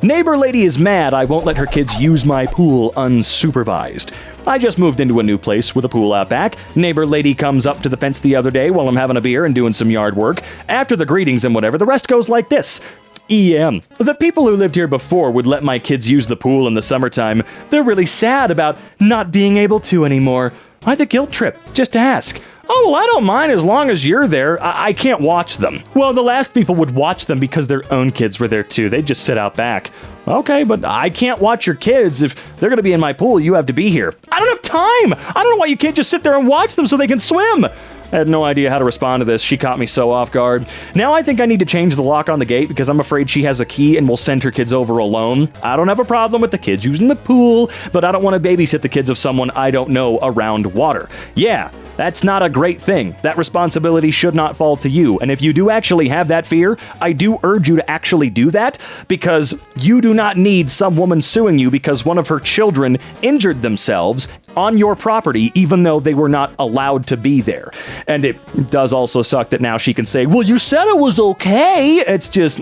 Neighbor lady is mad I won't let her kids use my pool unsupervised. I just moved into a new place with a pool out back. Neighbor lady comes up to the fence the other day while I'm having a beer and doing some yard work. After the greetings and whatever, the rest goes like this. The people who lived here before would let my kids use the pool in the summertime. They're really sad about not being able to anymore. Why the guilt trip? Just ask. Oh, well, I don't mind as long as you're there. I can't watch them. Well, the last people would watch them because their own kids were there too. They'd just sit out back. Okay, but I can't watch your kids. If they're going to be in my pool, you have to be here. I don't have time. I don't know why you can't just sit there and watch them so they can swim. I had no idea how to respond to this. She caught me so off guard. Now I think I need to change the lock on the gate because I'm afraid she has a key and will send her kids over alone. I don't have a problem with the kids using the pool, but I don't want to babysit the kids of someone I don't know around water. Yeah, that's not a great thing. That responsibility should not fall to you. And if you do actually have that fear, I do urge you to actually do that because you do not need some woman suing you because one of her children injured themselves on your property, even though they were not allowed to be there. And it does also suck that now she can say, well, you said it was okay. It's just,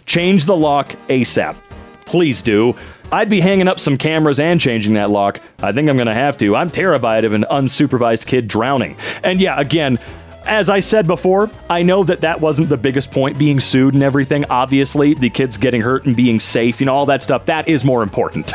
change the lock ASAP. Please do. I'd be hanging up some cameras and changing that lock. I think I'm going to have to. I'm terrified of an unsupervised kid drowning. And yeah, again, as I said before, I know that that wasn't the biggest point, being sued and everything. Obviously, the kids getting hurt and being safe, all that stuff, that is more important.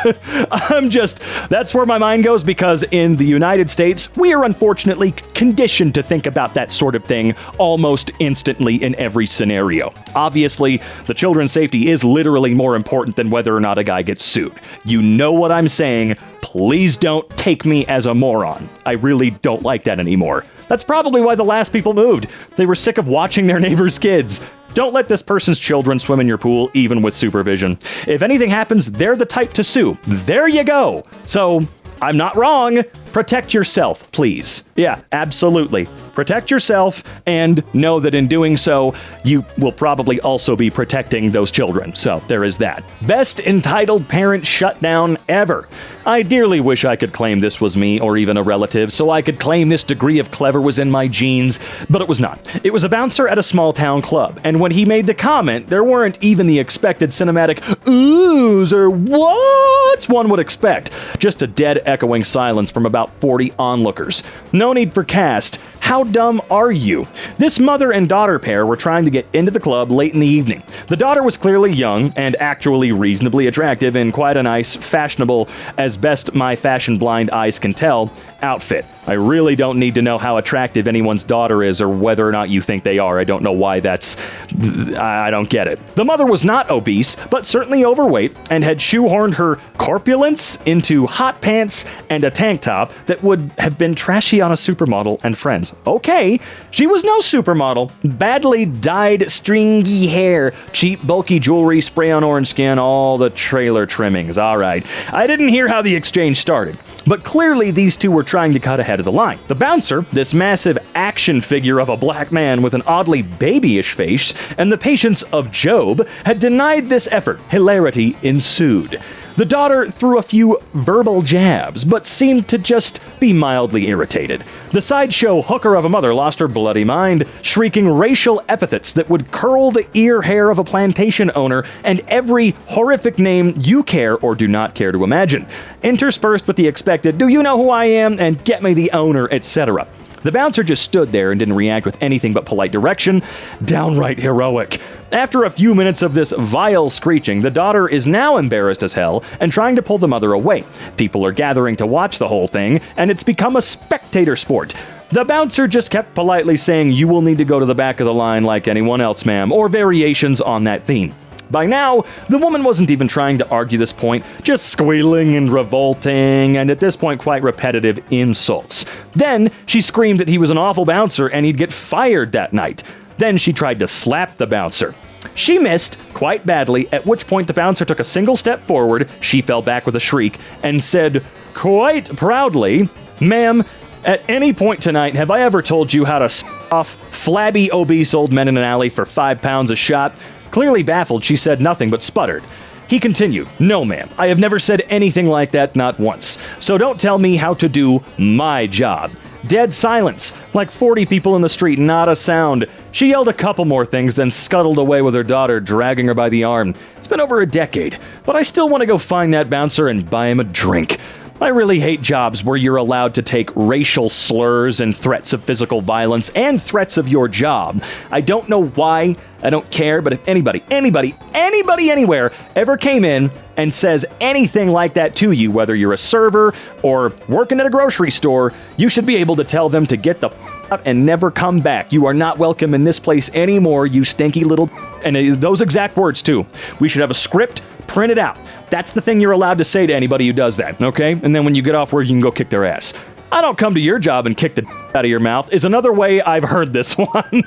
That's where my mind goes because in the United States, we are unfortunately conditioned to think about that sort of thing almost instantly in every scenario. Obviously, the children's safety is literally more important than whether or not a guy gets sued. You know what I'm saying. Please don't take me as a moron. I really don't like that anymore. That's probably why the last people moved. They were sick of watching their neighbors' kids. Don't let this person's children swim in your pool, even with supervision. If anything happens, they're the type to sue. There you go. So, I'm not wrong. Protect yourself, please. Yeah, absolutely. Protect yourself and know that in doing so, you will probably also be protecting those children. So there is that. Best entitled parent shutdown ever. I dearly wish I could claim this was me or even a relative, so I could claim this degree of clever was in my genes, but it was not. It was a bouncer at a small town club, and when he made the comment, there weren't even the expected cinematic oohs or whats one would expect. Just a dead echoing silence from about 40 onlookers. No need for cast. How dumb are you? This mother and daughter pair were trying to get into the club late in the evening. The daughter was clearly young and actually reasonably attractive in quite a nice, fashionable, as best my fashion-blind eyes can tell, outfit. I really don't need to know how attractive anyone's daughter is or whether or not you think they are. I don't know why I don't get it. The mother was not obese, but certainly overweight, and had shoehorned her corpulence into hot pants and a tank top that would have been trashy on a supermodel and Friends. Okay, she was no supermodel. Badly dyed stringy hair, cheap bulky jewelry, spray on orange skin, all the trailer trimmings. All right. I didn't hear how the exchange started, but clearly these two were trying to cut ahead of the line. The bouncer, this massive action figure of a black man with an oddly babyish face, and the patience of Job, had denied this effort. Hilarity ensued. The daughter threw a few verbal jabs, but seemed to just be mildly irritated. The sideshow hooker of a mother lost her bloody mind, shrieking racial epithets that would curl the ear hair of a plantation owner and every horrific name you care or do not care to imagine, interspersed with the expected, do you know who I am, and get me the owner, etc. The bouncer just stood there and didn't react with anything but polite direction. Downright heroic. After a few minutes of this vile screeching, the daughter is now embarrassed as hell and trying to pull the mother away. People are gathering to watch the whole thing, and it's become a spectator sport. The bouncer just kept politely saying, "You will need to go to the back of the line like anyone else, ma'am," or variations on that theme. By now, the woman wasn't even trying to argue this point, just squealing and revolting, and at this point quite repetitive insults. Then, she screamed that he was an awful bouncer and he'd get fired that night. Then she tried to slap the bouncer. She missed quite badly, at which point the bouncer took a single step forward, she fell back with a shriek, and said quite proudly, "Ma'am, at any point tonight have I ever told you how to off flabby, obese old men in an alley for 5 pounds a shot?" Clearly baffled, she said nothing but sputtered. He continued, "No, ma'am, I have never said anything like that, not once. So don't tell me how to do my job." Dead silence. Like 40 people in the street, not a sound. She yelled a couple more things, then scuttled away with her daughter, dragging her by the arm. It's been over a decade, but I still want to go find that bouncer and buy him a drink. I really hate jobs where you're allowed to take racial slurs and threats of physical violence and threats of your job. I don't know why, I don't care, but if anybody anywhere ever came in and says anything like that to you, whether you're a server or working at a grocery store, you should be able to tell them to get the out and never come back. You are not welcome in this place anymore, you stinky little. And those exact words too. We should have a script, print it out. That's the thing you're allowed to say to anybody who does that, okay? And then when you get off work, you can go kick their ass. I don't come to your job and kick the out of your mouth is another way I've heard this one.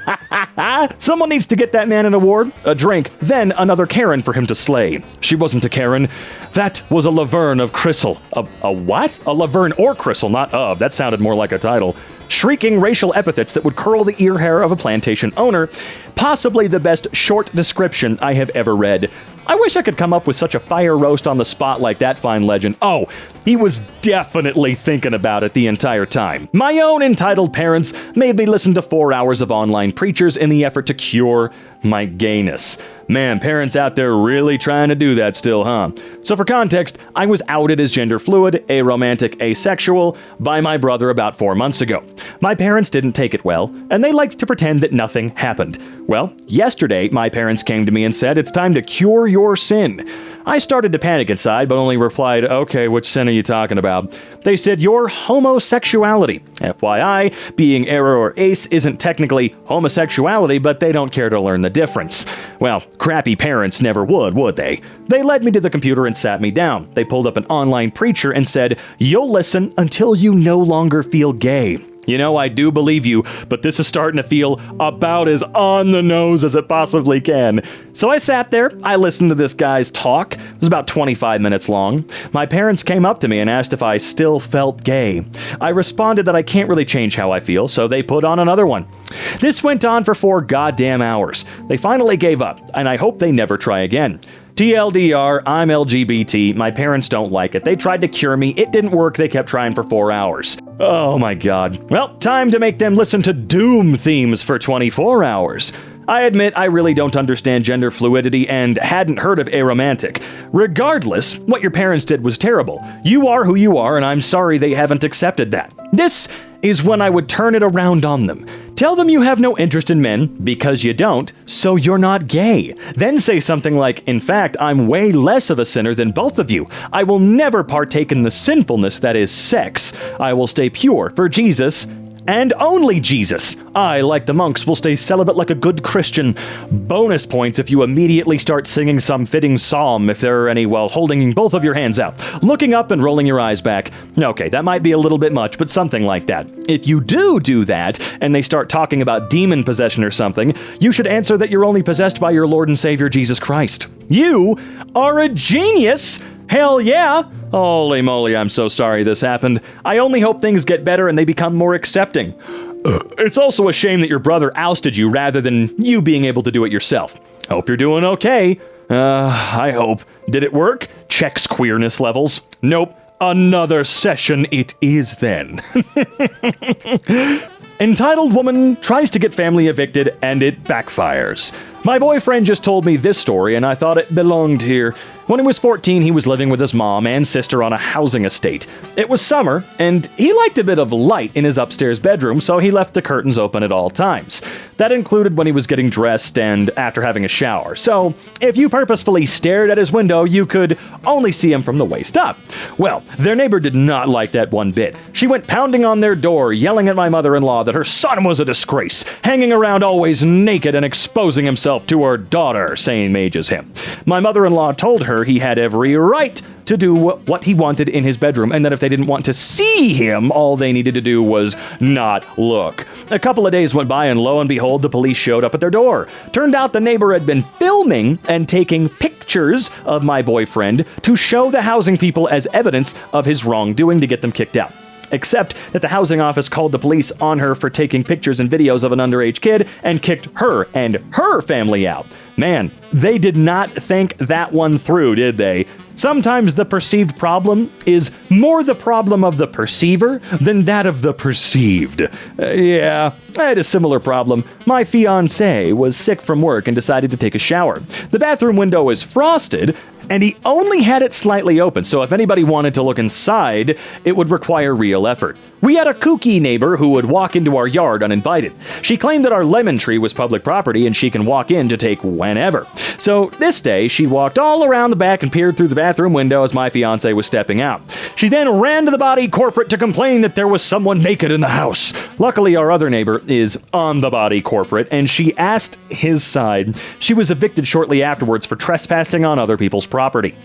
Someone needs to get that man an award, a drink, then another Karen for him to slay. She wasn't a Karen. That was a Laverne of Crystal. A what? A Laverne or Crystal, not of. That sounded more like a title. Shrieking racial epithets that would curl the ear hair of a plantation owner. Possibly the best short description I have ever read. I wish I could come up with such a fire roast on the spot like that fine legend. Oh, he was definitely thinking about it the entire time. My own entitled parents made me listen to 4 hours of online preachers in the effort to cure my gayness. Man, parents out there really trying to do that still, huh? So for context, I was outed as gender fluid, aromantic, asexual by my brother about 4 months ago. My parents didn't take it well, and they liked to pretend that nothing happened. Well, yesterday, my parents came to me and said, "It's time to cure your sin." I started to panic inside, but only replied, "Okay, which sin are you talking about?" They said, "Your homosexuality." FYI, being aro or ace isn't technically homosexuality, but they don't care to learn the difference. Well, crappy parents never would they? They led me to the computer and sat me down. They pulled up an online preacher and said, "You'll listen until you no longer feel gay." You know, I do believe you, but this is starting to feel about as on the nose as it possibly can. So I sat there, I listened to this guy's talk. It was about 25 minutes long. My parents came up to me and asked if I still felt gay. I responded that I can't really change how I feel, so they put on another one. This went on for 4 goddamn hours. They finally gave up, and I hope they never try again. TLDR, I'm LGBT, my parents don't like it. They tried to cure me, it didn't work, they kept trying for 4 hours. Oh my god. Well, time to make them listen to Doom themes for 24 hours. I admit I really don't understand gender fluidity and hadn't heard of aromantic. Regardless, what your parents did was terrible. You are who you are, and I'm sorry they haven't accepted that. This is when I would turn it around on them. Tell them you have no interest in men, because you don't, so you're not gay. Then say something like, "In fact, I'm way less of a sinner than both of you. I will never partake in the sinfulness that is sex. I will stay pure for Jesus and only Jesus. I, like the monks, will stay celibate like a good Christian." Bonus points if you immediately start singing some fitting psalm, if there are any, while holding both of your hands out, looking up and rolling your eyes back. Okay, that might be a little bit much, but something like that. If you do that, and they start talking about demon possession or something, you should answer that you're only possessed by your Lord and Savior Jesus Christ. You are a genius! Hell yeah! Holy moly, I'm so sorry this happened. I only hope things get better and they become more accepting. It's also a shame that your brother ousted you rather than you being able to do it yourself. Hope you're doing okay. I hope. Did it work? Checks queerness levels. Nope. Another session it is then. Entitled woman tries to get family evicted and it backfires. My boyfriend just told me this story and I thought it belonged here. When he was 14, he was living with his mom and sister on a housing estate. It was summer, and he liked a bit of light in his upstairs bedroom, so he left the curtains open at all times. That included when he was getting dressed and after having a shower. So, if you purposefully stared at his window, you could only see him from the waist up. Well, their neighbor did not like that one bit. She went pounding on their door, yelling at my mother-in-law that her son was a disgrace, hanging around always naked and exposing himself to her daughter, same age as him. My mother-in-law told her he had every right to do what he wanted in his bedroom, and that if they didn't want to see him, all they needed to do was not look. A couple of days went by, and lo and behold, the police showed up at their door. Turned out the neighbor had been filming and taking pictures of my boyfriend to show the housing people as evidence of his wrongdoing to get them kicked out. Except that the housing office called the police on her for taking pictures and videos of an underage kid and kicked her and her family out. Man, they did not think that one through, did they? Sometimes the perceived problem is more the problem of the perceiver than that of the perceived. Yeah, I had a similar problem. My fiancé was sick from work and decided to take a shower. The bathroom window is frosted, and he only had it slightly open, so if anybody wanted to look inside, it would require real effort. We had a kooky neighbor who would walk into our yard uninvited. She claimed that our lemon tree was public property and she can walk in to take whenever. So this day, she walked all around the back and peered through the bathroom window as my fiancé was stepping out. She then ran to the body corporate to complain that there was someone naked in the house. Luckily, our other neighbor is on the body corporate, and she asked his side. She was evicted shortly afterwards for trespassing on other people's property.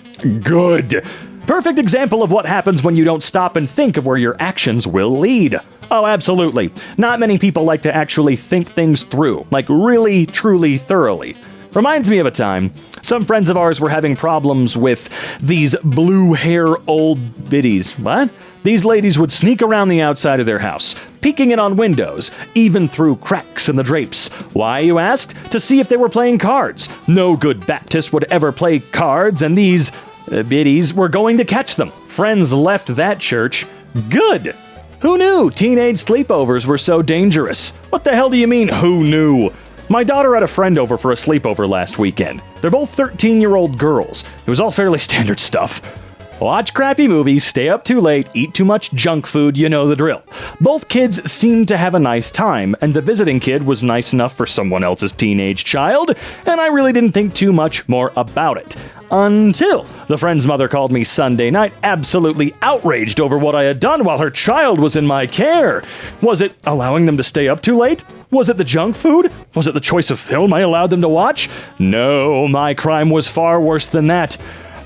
Good. Perfect example of what happens when you don't stop and think of where your actions will lead. Oh, absolutely. Not many people like to actually think things through, like really, truly, thoroughly. Reminds me of a time. Some friends of ours were having problems with these blue hair old biddies. What? These ladies would sneak around the outside of their house, peeking in on windows, even through cracks in the drapes. Why, you asked? To see if they were playing cards. No good Baptist would ever play cards, and these biddies were going to catch them. Friends left that church. Good. Who knew teenage sleepovers were so dangerous? What the hell do you mean, who knew? My daughter had a friend over for a sleepover last weekend. They're both 13-year-old girls. It was all fairly standard stuff. Watch crappy movies, stay up too late, eat too much junk food, you know the drill. Both kids seemed to have a nice time, and the visiting kid was nice enough for someone else's teenage child, and I really didn't think too much more about it. Until the friend's mother called me Sunday night, absolutely outraged over what I had done while her child was in my care. Was it allowing them to stay up too late? Was it the junk food? Was it the choice of film I allowed them to watch? No, my crime was far worse than that.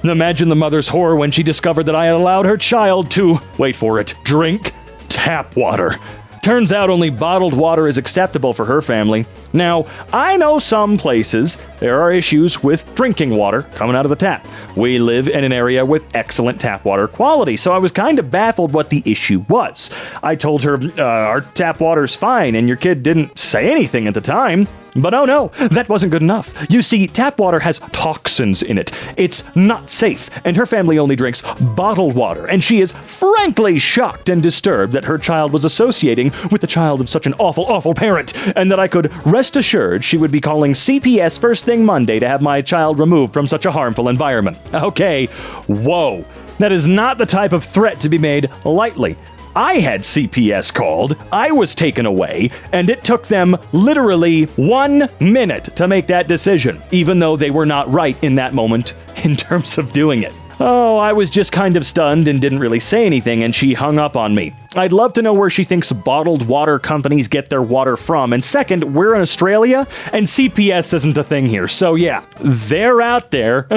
Imagine the mother's horror when she discovered that I had allowed her child to, wait for it, drink tap water. Turns out only bottled water is acceptable for her family. Now, I know some places there are issues with drinking water coming out of the tap. We live in an area with excellent tap water quality, so I was kind of baffled what the issue was. I told her, our tap water's fine, and your kid didn't say anything at the time. But oh no, that wasn't good enough. You see, tap water has toxins in it. It's not safe, and her family only drinks bottled water, and she is frankly shocked and disturbed that her child was associating with the child of such an awful, awful parent, and that I could rest assured she would be calling CPS first thing Monday to have my child removed from such a harmful environment. Okay, whoa. That is not the type of threat to be made lightly. I had CPS called, I was taken away, and it took them literally 1 minute to make that decision, even though they were not right in that moment in terms of doing it. Oh, I was just kind of stunned and didn't really say anything, and she hung up on me. I'd love to know where she thinks bottled water companies get their water from, and second, we're in Australia, and CPS isn't a thing here, so yeah, they're out there,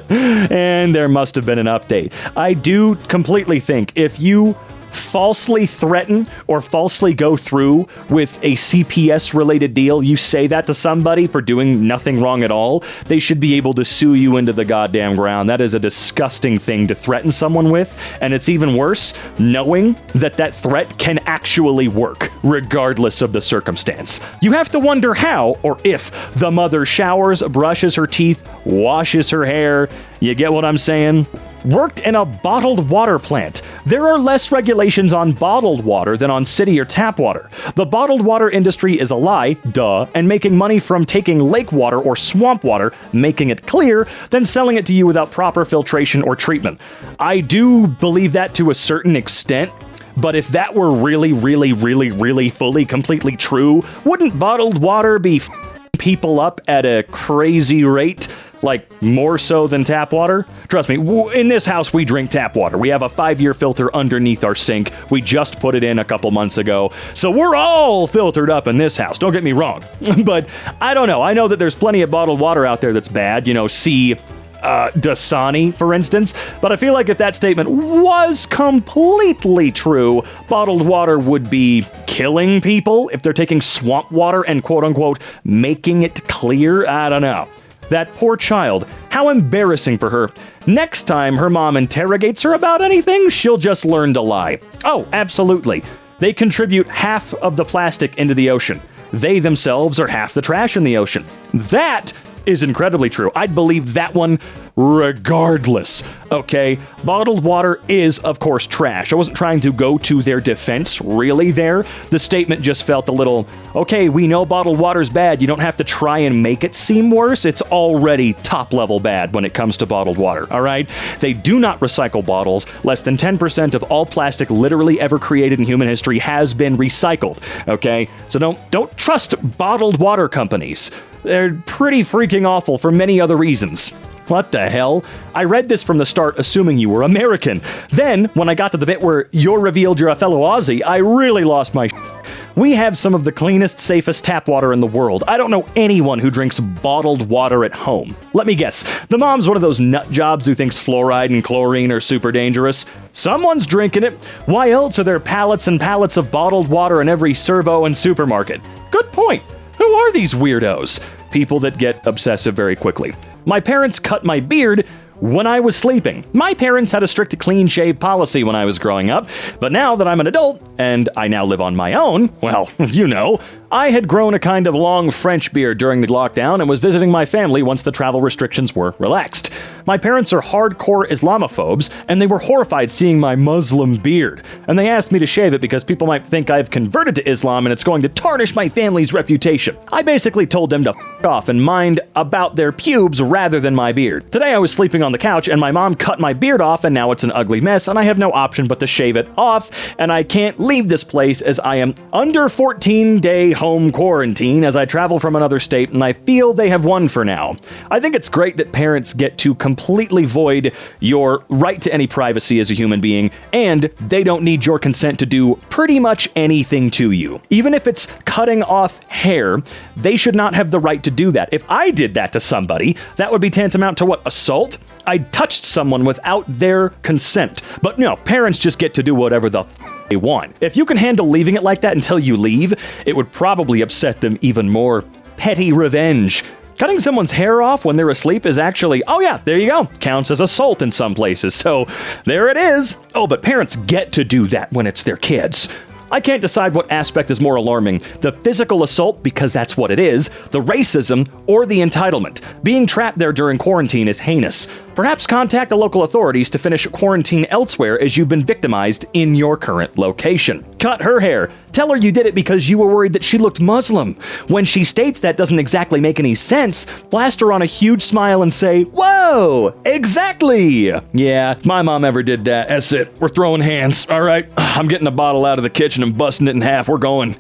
and there must have been an update. I do completely think if you falsely threaten or falsely go through with a CPS-related deal, you say that to somebody for doing nothing wrong at all, they should be able to sue you into the goddamn ground. That is a disgusting thing to threaten someone with, and it's even worse knowing that that threat can actually work, regardless of the circumstance. You have to wonder how, or if, the mother showers, brushes her teeth, washes her hair. You get what I'm saying? Worked in a bottled water plant. There are less regulations on bottled water than on city or tap water. The bottled water industry is a lie, duh, and making money from taking lake water or swamp water, making it clear, then selling it to you without proper filtration or treatment. I do believe that to a certain extent, but if that were really fully, completely true, wouldn't bottled water be people up at a crazy rate? Like, more so than tap water? Trust me, in this house, we drink tap water. We have a 5-year filter underneath our sink. We just put it in a couple months ago. So we're all filtered up in this house. Don't get me wrong. But I don't know. I know that there's plenty of bottled water out there that's bad. You know, see Dasani, for instance. But I feel like if that statement was completely true, bottled water would be killing people if they're taking swamp water and quote-unquote making it clear. I don't know. That poor child. How embarrassing for her. Next time her mom interrogates her about anything, she'll just learn to lie. Oh, absolutely. They contribute half of the plastic into the ocean. They themselves are half the trash in the ocean. That is incredibly true. I'd believe that one regardless. Okay, bottled water is, of course, trash. I wasn't trying to go to their defense, really, there. The statement just felt a little, okay, we know bottled water's bad. You don't have to try and make it seem worse. It's already top-level bad when it comes to bottled water, all right? They do not recycle bottles. Less than 10% of all plastic literally ever created in human history has been recycled, okay? So don't trust bottled water companies. They're pretty freaking awful for many other reasons. What the hell? I read this from the start assuming you were American. Then, when I got to the bit where you're revealed you're a fellow Aussie, I really lost my We have some of the cleanest, safest tap water in the world. I don't know anyone who drinks bottled water at home. Let me guess. The mom's one of those nut jobs who thinks fluoride and chlorine are super dangerous. Someone's drinking it. Why else are there pallets and pallets of bottled water in every servo and supermarket? Good point. Who are these weirdos? People that get obsessive very quickly. My parents cut my beard when I was sleeping. My parents had a strict clean shave policy when I was growing up, but now that I'm an adult, and I now live on my own, well, you know, I had grown a kind of long French beard during the lockdown and was visiting my family once the travel restrictions were relaxed. My parents are hardcore Islamophobes, and they were horrified seeing my Muslim beard. And they asked me to shave it because people might think I've converted to Islam and it's going to tarnish my family's reputation. I basically told them to f*** off and mind about their pubes rather than my beard. Today I was sleeping on the couch and my mom cut my beard off and now it's an ugly mess and I have no option but to shave it off, and I can't leave this place as I am under 14-day home quarantine as I travel from another state, and I feel they have won for now. I think it's great that parents get to completely void your right to any privacy as a human being, and they don't need your consent to do pretty much anything to you. Even if it's cutting off hair, they should not have the right to do that. If I did that to somebody, that would be tantamount to what, assault? I touched someone without their consent. But no, parents just get to do whatever the they want. If you can handle leaving it like that until you leave, it would probably upset them even more. Petty revenge. Cutting someone's hair off when they're asleep is actually, oh yeah, there you go, counts as assault in some places. So there it is. Oh, but parents get to do that when it's their kids. I can't decide what aspect is more alarming, the physical assault, because that's what it is, the racism, or the entitlement. Being trapped there during quarantine is heinous. Perhaps contact the local authorities to finish quarantine elsewhere as you've been victimized in your current location. Cut her hair. Tell her you did it because you were worried that she looked Muslim. When she states that doesn't exactly make any sense, blast her on a huge smile and say, "Whoa, exactly! Yeah, if my mom ever did that, that's it. We're throwing hands, all right? I'm getting a bottle out of the kitchen and busting it in half. We're going."